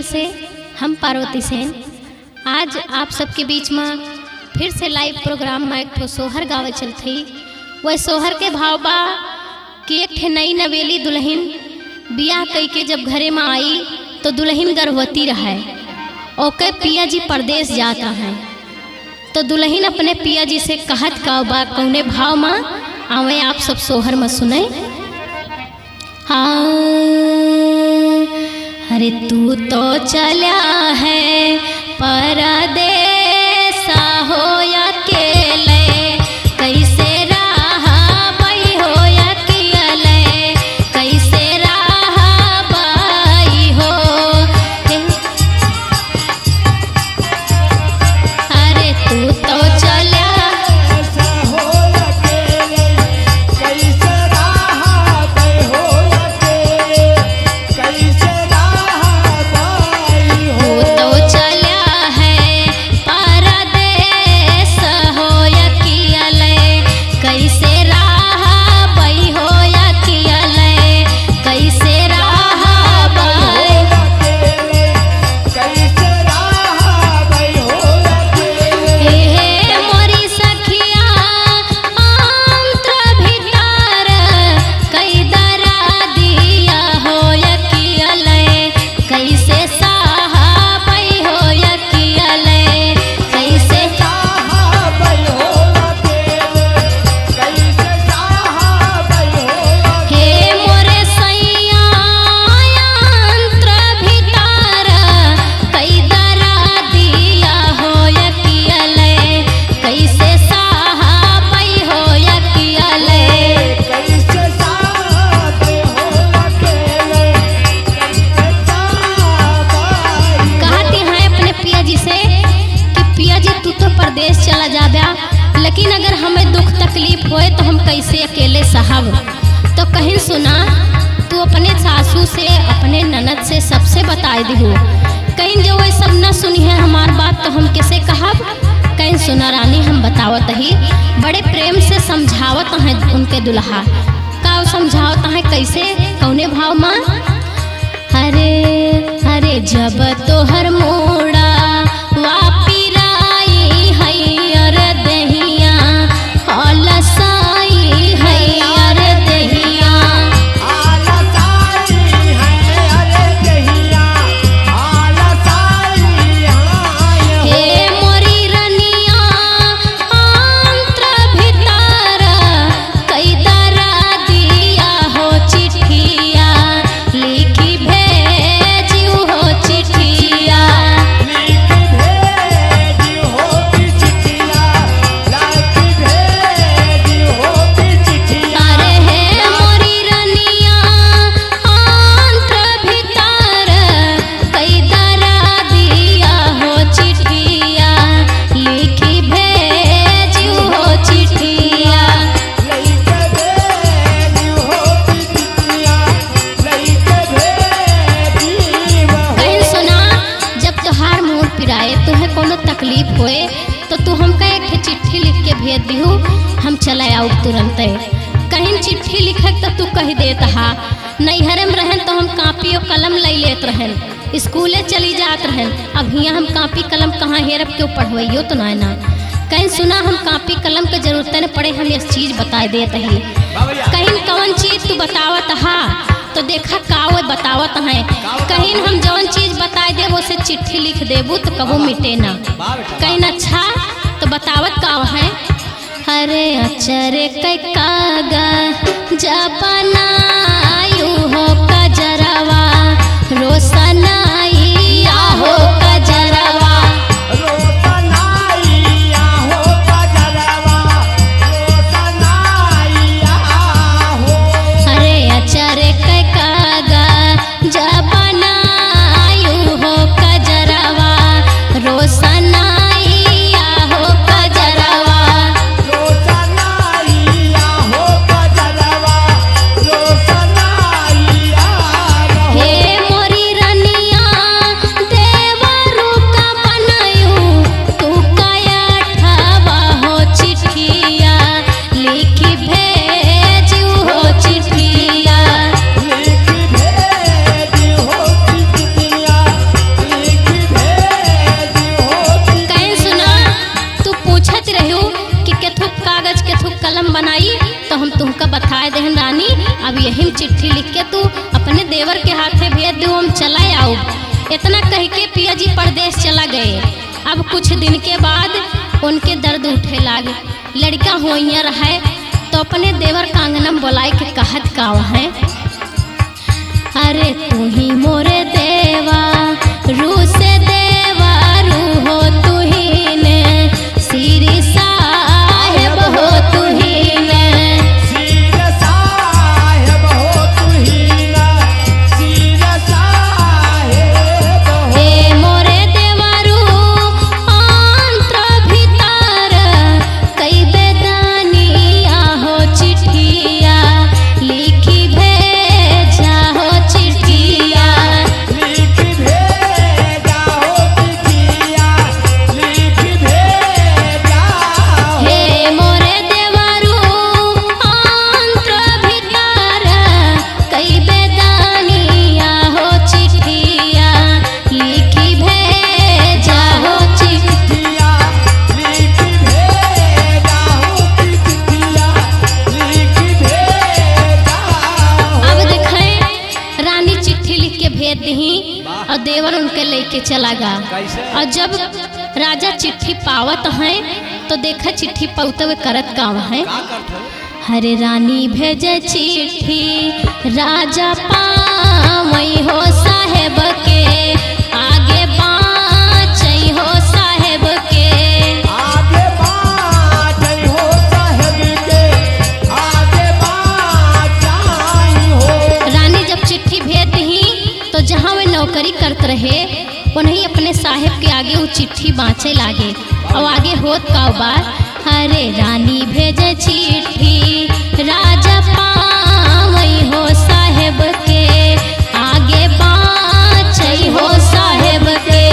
ओर से हम पार्वती सेन आज आप सबके बीच में फिर से लाइव प्रोग्राम में एक ठो सोहर गावे चलती। वह सोहर के भाव बा कि एक ठे नई नवेली दुल्हन बियाह कई के जब घरे में आई तो दुल्हन गर्भवती रहे। ओके पिया जी परदेश जाता है तो दुल्हन अपने पिया जी से कहत का बा कौने भाव में आवे आप सब सोहर में सुने। हाँ अरे तू तो चला है परदेस हो अकेले कैसे रहा बई हो अकेले कैसे रहा बई हो। अरे तू तो चला परदेश चला जाबा, लेकिन अगर हमें दुख तकलीफ होए तो हम कैसे अकेले साहब। तो कहीं सुना तू अपने सासू से अपने ननद से सबसे बताए दिहो। कहीं जो वह सब न सुनी है हमार बात तो हम कैसे कहब। कहीं सुना रानी हम बतावत ही बड़े प्रेम से समझावत हैं उनके दुल्हा का समझावत हैं कैसे कौने भाव माँ। अरे अरे जब तोहर मोड़ा वापी होए तो तू हमका एक चिट्ठी लिख के भेज दिहू हम चला आऊ तुरंत। कहीं चिट्ठी लिखे तो तू कह देता हा नैहरे में रहन तो हम कापी और कलम ले लेत रहन स्कूले चली जात रहन। अब यहाँ हम कापी कलम कहाँ हेरब क्यों पढ़वइयो तो ना। कहीं सुना हम कापी कलम के जरूरत न पड़े हम इस चीज़ बता देते ही। कहीं कौन चीज़ तू बतावत हा तो देखा का वो बतावत है। कहीं हम जौन चीज़ बताए दे वो से चिट्ठी लिख देबू तो कबो मिटे ना। कहीं अच्छा तो बतावत का है। अरे अचरे के कागज जपनायु हो कजरवा रोशनाइया हो कजरवा मोरी रनिया इतना कह के पिया जी परदेश चला गए। अब कुछ दिन के बाद उनके दर्द उठे लागे। लड़का होइया रहे तो अपने देवर कांगनम बुलाए के कहत का है, अरे तू ही मोरे देवा रू से देवा रू हो तू ही ने श्री साहेब हो तू ही ने श्री साहेब हो तू ही ने श्री साहेब हो। ए मोरे देवा रू आंत्र भीतर कई बेदानिया हो चिट्ठिया लिखी भेजा हो चिट्ठिया लिख भेजा हो चिट्ठिया लिख भेजा हो। हे मोरे देवरू आंत्र भीतर कई बेदानिया हो चिट्ठिया लिखी भेजा हो चिट्ठिया। चिट्ठिया लिख भेजा हो चिट्ठिया लिख भेजा हो। अब देखें रानी चिट्ठी लिख के भेज दी और देवर उनके लेके चला गया। कैसे? और जब राजा चिट्ठी पावत हैं तो देखा चिट्ठी पावते हुए करत का है, का करत हो? हरे रानी भेजे चिट्ठी राजा पावई हो साहेब के आगे बाँचई हो साहेब के। आगे बाँचई हो साहेब के आगे बाँचई हो। रानी जब चिट्ठी भेज दी तो जहाँ वे नौकरी करते रहे उन्हीं अपने साहेब के आगे वो चिट्ठी बाँचे लागे। और आगे होत का बार, हरे रानी भेजे चिट्ठी राजा पावई हो साहेब के आगे बाँचई हो साहेब के।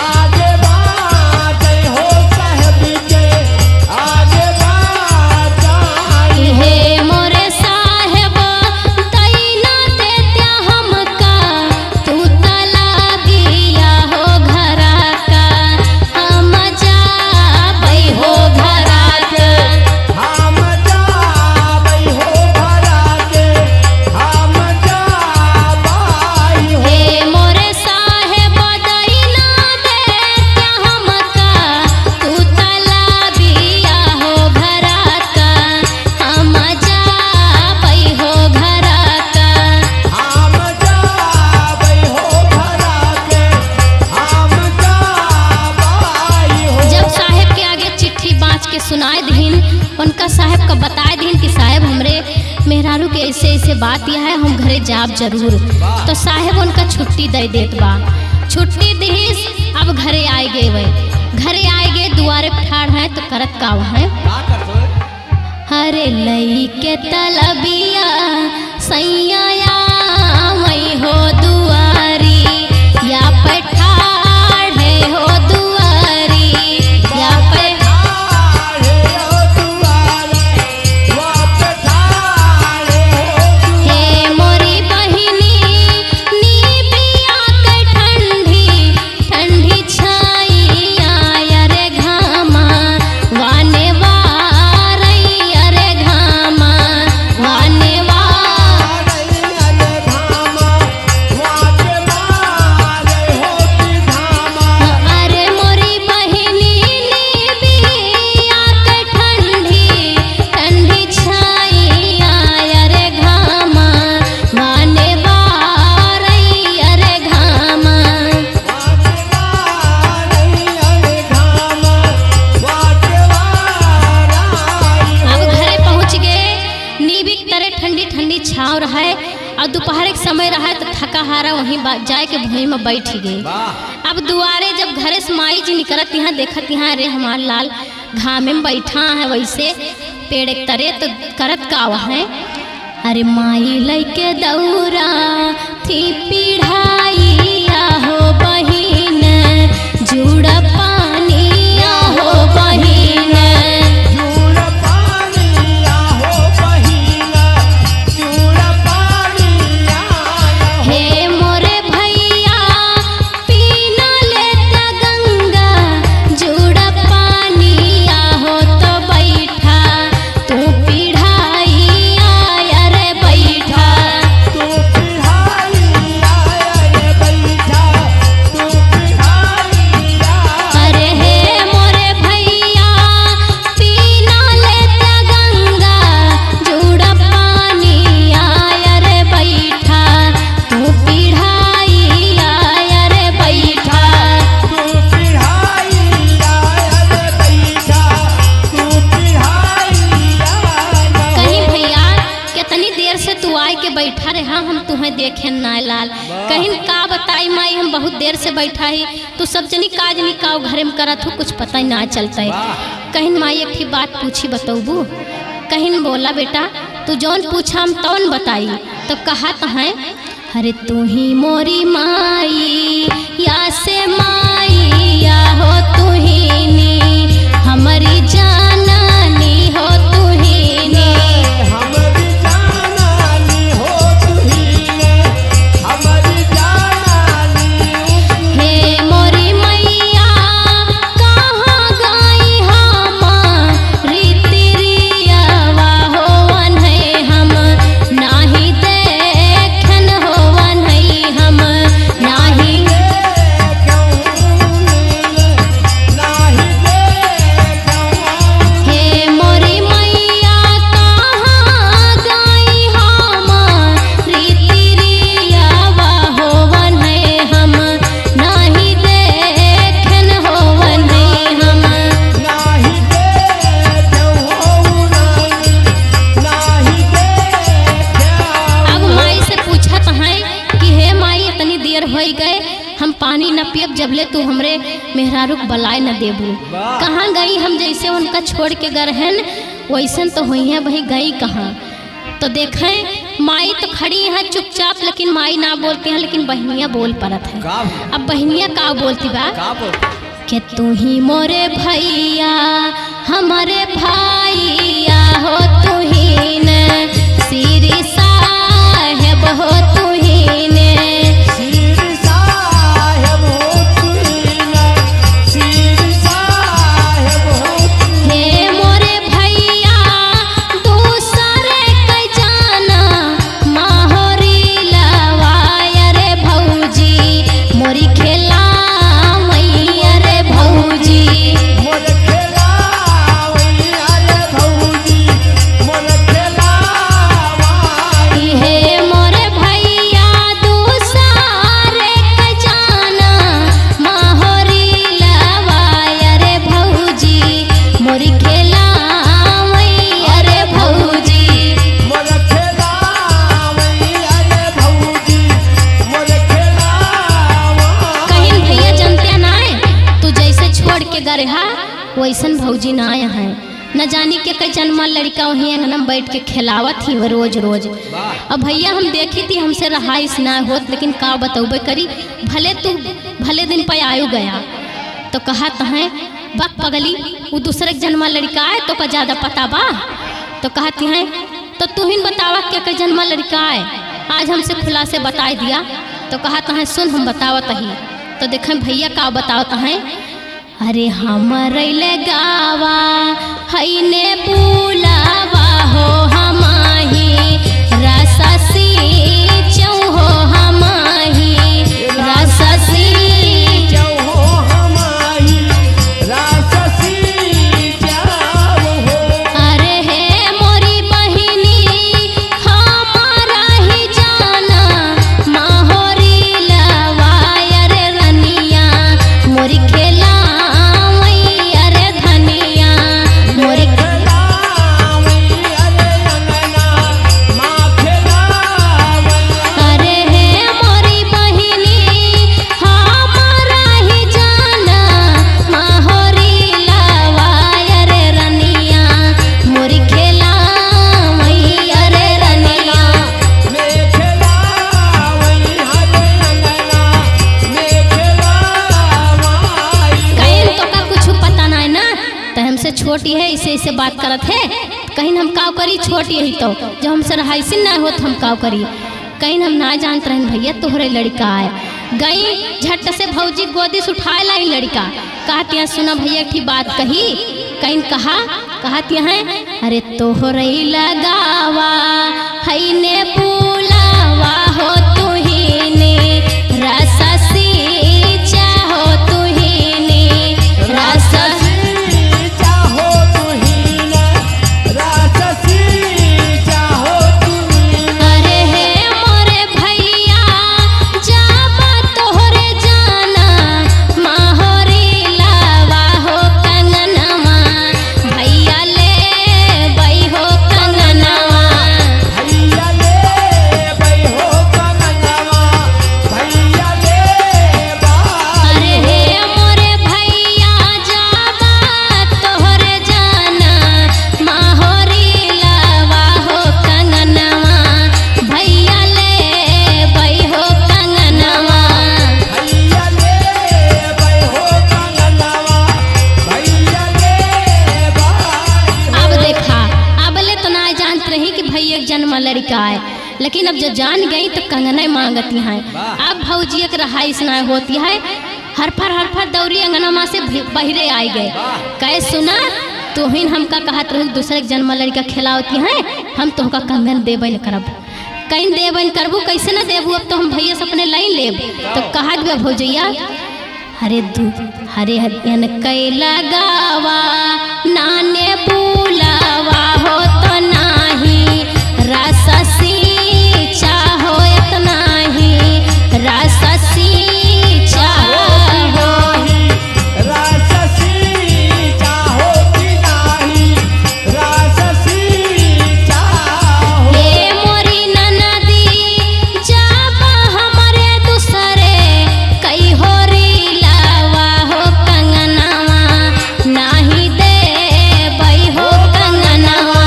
आगे बाँचई हो साहेब के आगे बाँचई हो। हे मोरे साहेब दैना देत्या हमका तू तला दिया हो घरा का हम जाबई हो घरा का। हम जाबई हो घरा के हम जाबई हो। हे मोरे साहेब दैना देत्या हमका तू तला दिया हो घरा का हम जाबई हो घरा का। हम जाबई हो घरा के हम जाबई हो। जब साहेब के आगे चिट्ठी बाँच के सुनाए दीन उनका साहेब का बताए दीन कि साहेब हमरे मेहरारू के ऐसे ऐसे बात यह है, हम घरे जाब जरूर। तो साहेब उनका छुट्टी दे देत बा। छुट्टी दीस अब घरे आए गए वे। घरे आए गए दुआरे पे ठाड़ हैं तो करत का है, का करत हो? हरे लई के तलबिया सैया मई हो दुआरी या पठाड़े हो दुआरी या ठाड़े हो दुआरे ठाड़े हो दुआरे। हे मोरी बहिनी नीबिया के ठंडी ठंडी छाइया अरे घामा वाने वारई अरे घामा वाने वार। अरे घामा वाके मारे होती घामा। अरे मोरी बहिनी नीबिया के ठंडी ठंडी छाइया अरे घामा वाने वारई अरे घामा। वाके मारे अरे घामा वाके वाराई हो। अब घरे पहुंच गए। नीबी की तरह ठंडी ठंडी छाँव रहा है और दोपहर के समय रहा है तो थका हारा वहीं जाए के भूमि में बैठ गए। वाह अब दुआरे जब घरे से माई जी निकलत यहाँ देखत यहाँ, अरे हमार लाल घामे में बैठा है वैसे पेड़ एक तरे तो करत का है, अरे माई लैके दौरा थी पिढ़ाइया हो बहिन जुड़ पानिया हो बहिन। चूड़ पानिया हो बहिना चूड़ पानिया हो। हे मोरे भैया पीना लेता गंगा जुड़ पानिया हो तो बैठा तू पिढ़ाइया अरे बैठा। तू पिढ़ाइया रे बैठा ही तू सब जनी काज नहीं का घरे में करत हो कुछ पता ही ना चलता है। कहीं माई एक ही बात पूछी बतौबू। कहीं बोला बेटा तू जौन पूछा हम तौन बताई। तो कहा है अरे तू ही मोरी माई या से माई या हो तू ही नी हमारी जाननी हो तू ही नी। हमारी जानानी हो तू ही ने हमारी जानानी। हे मोरी मैया कहाँ गई हमारी तिरियावा होवन है हम नाही देखन होवन है हम नाही। हे मोरी मैया कहाँ गई हमारी तिरियावा होवन है हम नाही देखन होवन है हम। अब माई से पूछत हैं कि हे माई इतनी देर हो गए हम पानी न पियब जबले तू हमरे मेहरारू के बलाय न देबू। कहाँ गई हम जैसे उनका छोड़ के गए हैं वैसन तो हुई है भाई गई कहाँ। तो देखें माई तो खड़ी है चुपचाप लेकिन माई ना बोलती हैं लेकिन बहनिया बोल पड़त है। अब बहनिया का बोलती बा कि तू ही मोरे भैया हमारे भाईया हो तू ही ने श्री साहेब हो तू ही ने। हे मोरे भैया दूसरे के जाना माहोरी लवाया रे भौजी मोरी खेला मैया रे भौजी। हे मोरे भैया दूसरे के जाना माहोरी लवाया रे भौजी मोरी खेला मैया रे भौजी। कहीं भैया जनते ना है तू जैसे छोड़ के गए हा वैसन भौजी ना आया है। न जानी के कई जन्मा लड़का वहीं अंगनम बैठ के खिलावत ही वो रोज रोज। अब भैया हम देखी थी हमसे रहाइश ना होत लेकिन का बतौबे करी भले दिन पे आयु गया। तो कहा है बक पगली वो दूसरे के जन्मा लड़का है तो का ज्यादा पता बा। तो कहती हैं तो तू ही बतावा के कई जन्मा लड़का है आज हमसे खुला से बता दिया। तो कहता है सुन हम बतावत ही। तो देखें भैया का बतावत हैं अरे हमरे ले गावा हई ने बुलावा हो हमाही रससी चौ हो हमाही रससी। अरे हे मोरी बहिनी हमारा ही जाना माहोरी लवाया रे रनिया मोरी खेला मैया रे धनिया मोरी। अरे हे मोरी बहिनी हमारा ही जाना माहोरी लवाया रे रनिया मोरी खेला मैया रे रनिया। कहीं तो का कुछ पता ना है ना तो हमसे छोटी है इसे इसे बात करत है। कहीं हम काव करी छोटी है तो जो हमसे रहाइसी ना हो हम काव करी। कहीं हम ना जानते रहे भैया तोहरे लड़का है गई झट से भौजी गोदी से उठा लाई लड़का। कहती हैं सुना भैया की बात कही। कहीं कहती हैं अरे तोहरे लगावा हई ने बुलावा हो तू ही ने रससी चाहो तू ही ने रससी। अरे हे मोरे भैया जाबा तोहरे जाना माहोरी लावा हो कंगनवा भैया ले बई हो कंगनवा। लेकिन अब जब जान गई तो कंगन मांगती हैं। अब भौजी एक रहाइश ना होती है, हर फर दौरी अंगनमा से बहरे आई गए। कहे सुना तो हिन हमका कहत रही दूसरे के जन्म लड़का खिलावती हैं, हम तुमका कंगन देबन करब। कहीं देबन करबू कैसे ना देबू, अब तो हम भैया से अपने लाइन लेब। तो कहा गया भौजैया हरे हरियन कैला गावा नाने बुलावा हो तो नाही राससी चाहो इतना ही राससी चाहो राससी चाहो कि नाही राससी चाहो। हे मोरी ननदी जाबा हमारे दूसरे कई होरी लावा हो कंगनवा नाही दे बई हो कंगनवा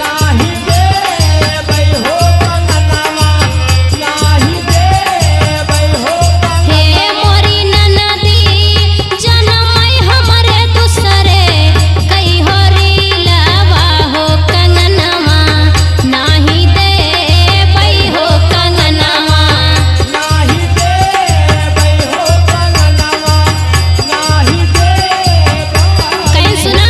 नाही देबै हो कंगनवा नाही देबै हो हे मोरी ननदी जनमई हमारे दूसरे कई होरी लावा हो कंगनवा नाही दे बई हो कंगनवा नाही देबै हो कंगनवा नाही देबै। कहीं सुना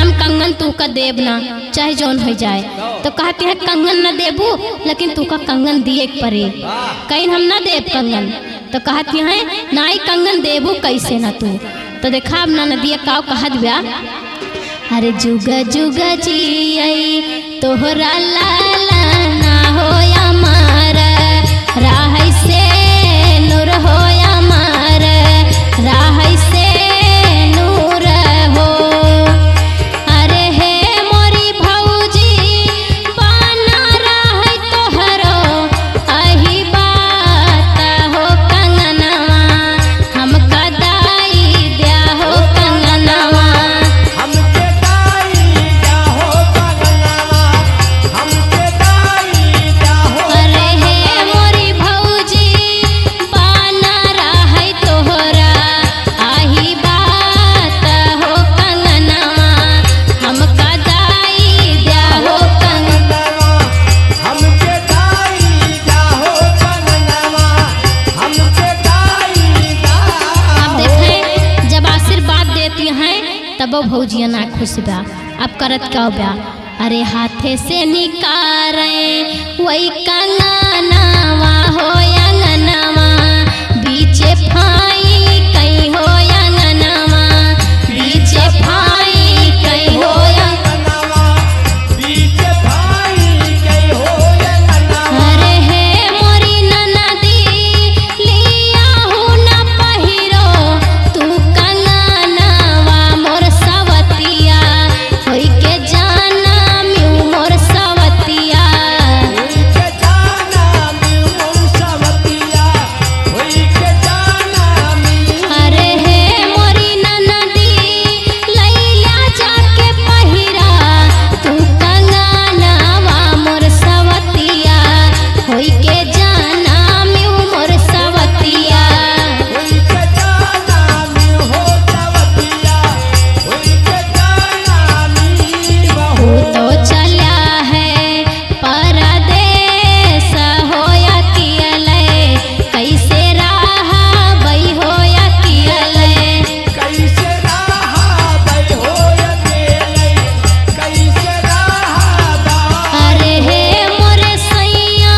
हम कंगन तू का देब ना चाहे जौन हो जाए। तो कहते हैं कंगन न देबू लेकिन तू का कंगन दिए के पड़े, कहीं हम ना देब कंगन। तो कहती हैं नाई कंगन देबू कैसे ना तू। तो देखा अब ना दिए काव कहत ब्या अरे जुग जुग जियई तोहरा लाला ना होया मार राह से नूर होया मार राह से नूर हो। अरे हे मोरी भौजी बना रह तोहरो अही बात हो कंगनवा हमका दाई दिया हो कंगनवा हमके दाई जाहो कंगनवा हमके दाई जाहो। अरे हे मोरी भौजी बना रह तोहरा आही बात हो कंगनवा हमका दाई दिया हो कंगनवा हमके दाई जाहो कंगनवा हमके दाई जाहो। अब देखें जब आशीर्वाद देती हैं तब वो भौजिया ना खुश बा। अब करत क्या बा अरे हाथे से निकारे वही कंगनवा हो अंगनवा बीचे फाई कहीं हो अंगनवा बीचे फाई कहीं हो कंगनवा बीच भाई कई हो कंगनवा। अरे हे मोरी ननदी लिया हूँ न पहिरो तू कंगनवा मोर सवतिया होई के जाना म्यू मोर सवतिया होई के जाना मिल सवतिया होई के जाना मिल। अरे हे मोरी ननदी लैला जाके पहिरा तू कंगनवा मोर सवतिया होई के जाना म्यू मोर सवतिया होई के जाना मिल हो सवतिया होई के जाना मिल तू बहू। तो चला है परदेस होया कियले कैसे रहा बई होया कियले कैसे रहा बई हो अकेले कैसे रहा बा। अरे हे मोरे सैया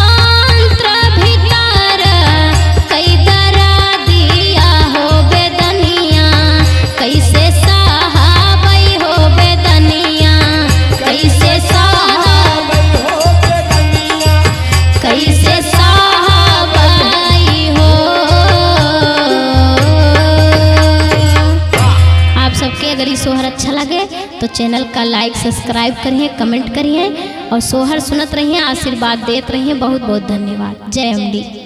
आंत्र भीतर कई दरा दिया हो बेदनिया कैसे सहा बई हो बेदनिया कैसे सहा बई हो बेदनिया कैसे साहबाई हो। आप सबके अगर ये सोहर अच्छा लगे तो चैनल का लाइक सब्सक्राइब करिए, कमेंट करिए और सोहर सुनत रहिए, आशीर्वाद देते रहिए। बहुत बहुत धन्यवाद। जय एमडी।